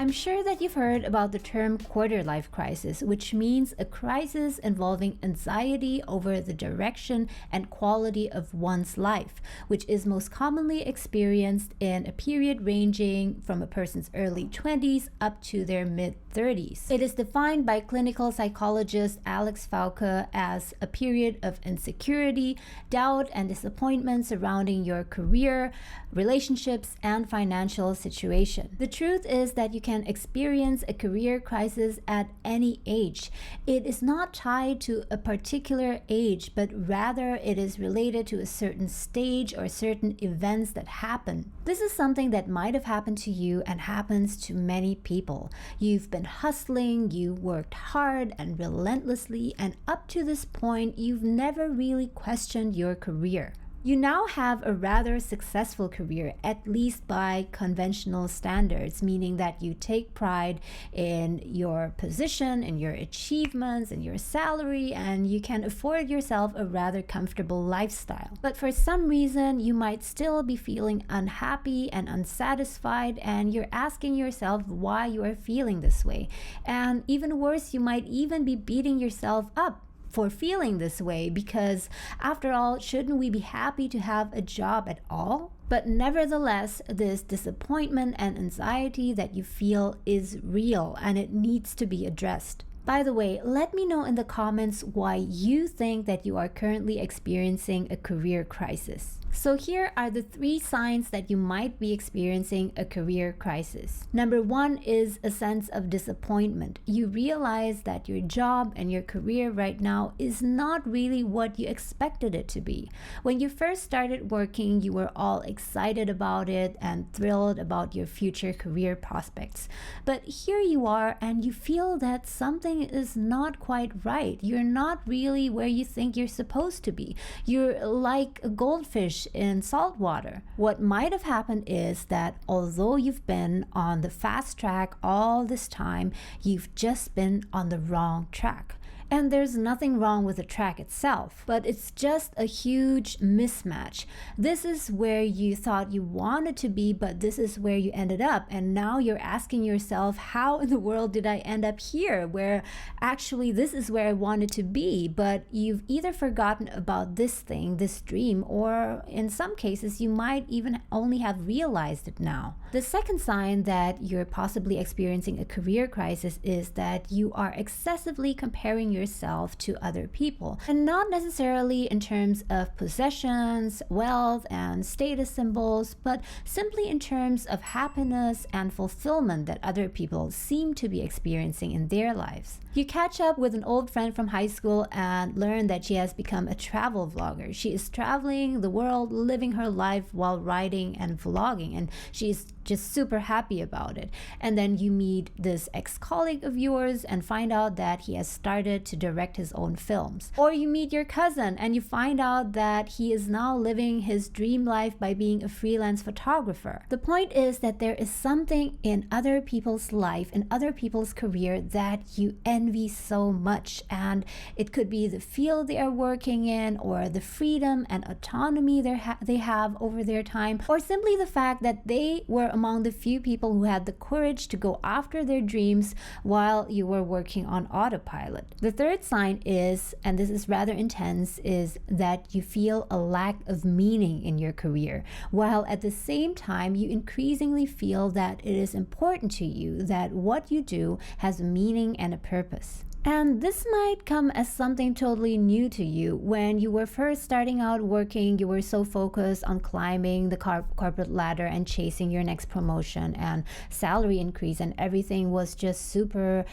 I'm sure that you've heard about the term quarter-life crisis, which means a crisis involving anxiety over the direction and quality of one's life, which is most commonly experienced in a period ranging from a person's early 20s up to their mid-30s. It is defined by clinical psychologist Alex Foucault as a period of insecurity, doubt, and disappointment surrounding your career, relationships, and financial situation. The truth is that you can experience a career crisis at any age. It is not tied to a particular age, but rather it is related to a certain stage or certain events that happen. This is something that might have happened to you and happens to many people. You've been hustling, you worked hard and relentlessly, and up to this point, you've never really questioned your career. You now have a rather successful career, at least by conventional standards, meaning that you take pride in your position, in your achievements, in your salary, and you can afford yourself a rather comfortable lifestyle. But for some reason, you might still be feeling unhappy and unsatisfied, and you're asking yourself why you are feeling this way. And even worse, you might even be beating yourself up for feeling this way, because after all, shouldn't we be happy to have a job at all? But nevertheless, this disappointment and anxiety that you feel is real and it needs to be addressed. By the way, let me know in the comments why you think that you are currently experiencing a career crisis. So here are the 3 signs that you might be experiencing a career crisis. Number 1 is a sense of disappointment. You realize that your job and your career right now is not really what you expected it to be. When you first started working, you were all excited about it and thrilled about your future career prospects. But here you are and you feel that something is not quite right. You're not really where you think you're supposed to be. You're like a goldfish in salt water. What might have happened is that although you've been on the fast track all this time, you've just been on the wrong track. And there's nothing wrong with the track itself, but it's just a huge mismatch. This is where you thought you wanted to be, but this is where you ended up. And now you're asking yourself, how in the world did I end up here, where actually this is where I wanted to be? But you've either forgotten about this thing, this dream, or in some cases, you might even only have realized it now. The second sign that you're possibly experiencing a career crisis is that you are excessively comparing yourself to other people, and not necessarily in terms of possessions, wealth, and status symbols, but simply in terms of happiness and fulfillment that other people seem to be experiencing in their lives. You catch up with an old friend from high school and learn that she has become a travel vlogger. She is traveling the world, living her life while writing and vlogging, and she's just super happy about it. And then you meet this ex-colleague of yours and find out that he has started to direct his own films. Or you meet your cousin and you find out that he is now living his dream life by being a freelance photographer. The point is that there is something in other people's life, in other people's career, that you envy so much. And it could be the field they are working in, or the freedom and autonomy they have over their time, or simply the fact that they were among the few people who had the courage to go after their dreams while you were working on autopilot. The third sign is, and this is rather intense, is that you feel a lack of meaning in your career, while at the same time you increasingly feel that it is important to you that what you do has a meaning and a purpose. And this might come as something totally new to you. When you were first starting out working, you were so focused on climbing the corporate ladder and chasing your next promotion and salary increase, and everything was just super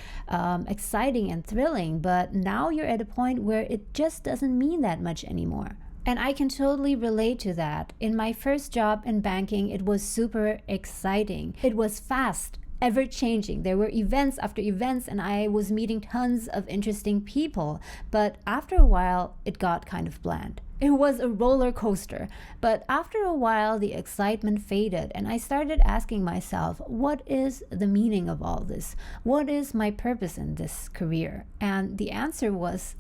exciting and thrilling. But now you're at a point where it just doesn't mean that much anymore. And I can totally relate to that. In my first job in banking, it was super exciting. It was fast, ever-changing. There were events after events and I was meeting tons of interesting people. But after a while, it got kind of bland. It was a roller coaster. But after a while, the excitement faded and I started asking myself, what is the meaning of all this? What is my purpose in this career? And the answer was,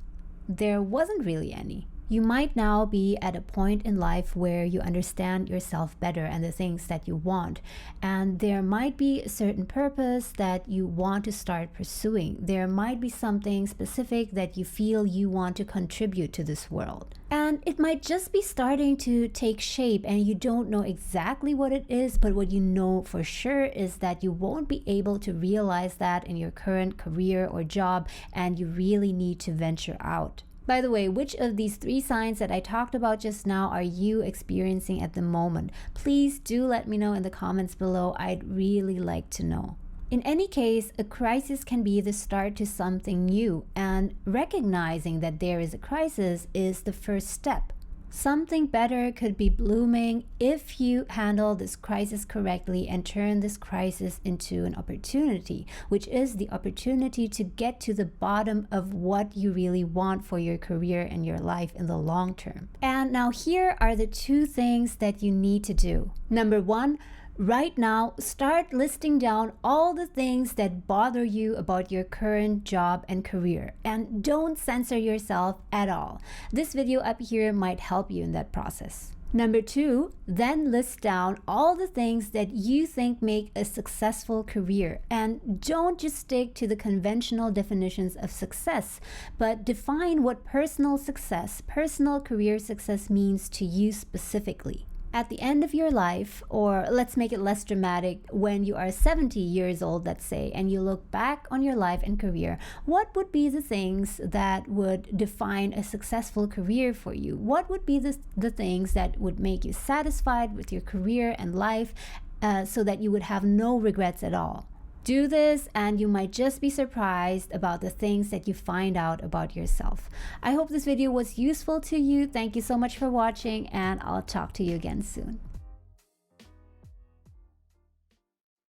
there wasn't really any. You might now be at a point in life where you understand yourself better and the things that you want. And there might be a certain purpose that you want to start pursuing. There might be something specific that you feel you want to contribute to this world. And it might just be starting to take shape and you don't know exactly what it is, but what you know for sure is that you won't be able to realize that in your current career or job, and you really need to venture out. By the way, which of these 3 signs that I talked about just now are you experiencing at the moment? Please do let me know in the comments below. I'd really like to know. In any case, a crisis can be the start to something new, and recognizing that there is a crisis is the first step. Something better could be blooming if you handle this crisis correctly and turn this crisis into an opportunity, which is the opportunity to get to the bottom of what you really want for your career and your life in the long term. And now here are the 2 things that you need to do. Number 1, right now, start listing down all the things that bother you about your current job and career, and don't censor yourself at all. This video up here might help you in that process. Number 2, then list down all the things that you think make a successful career, and don't just stick to the conventional definitions of success, but define what personal success, personal career success means to you specifically. At the end of your life, or let's make it less dramatic, when you are 70 years old, let's say, and you look back on your life and career, what would be the things that would define a successful career for you? What would be the things that would make you satisfied with your career and life so that you would have no regrets at all? Do this and you might just be surprised about the things that you find out about yourself. I hope this video was useful to you. Thank you so much for watching, and I'll talk to you again soon.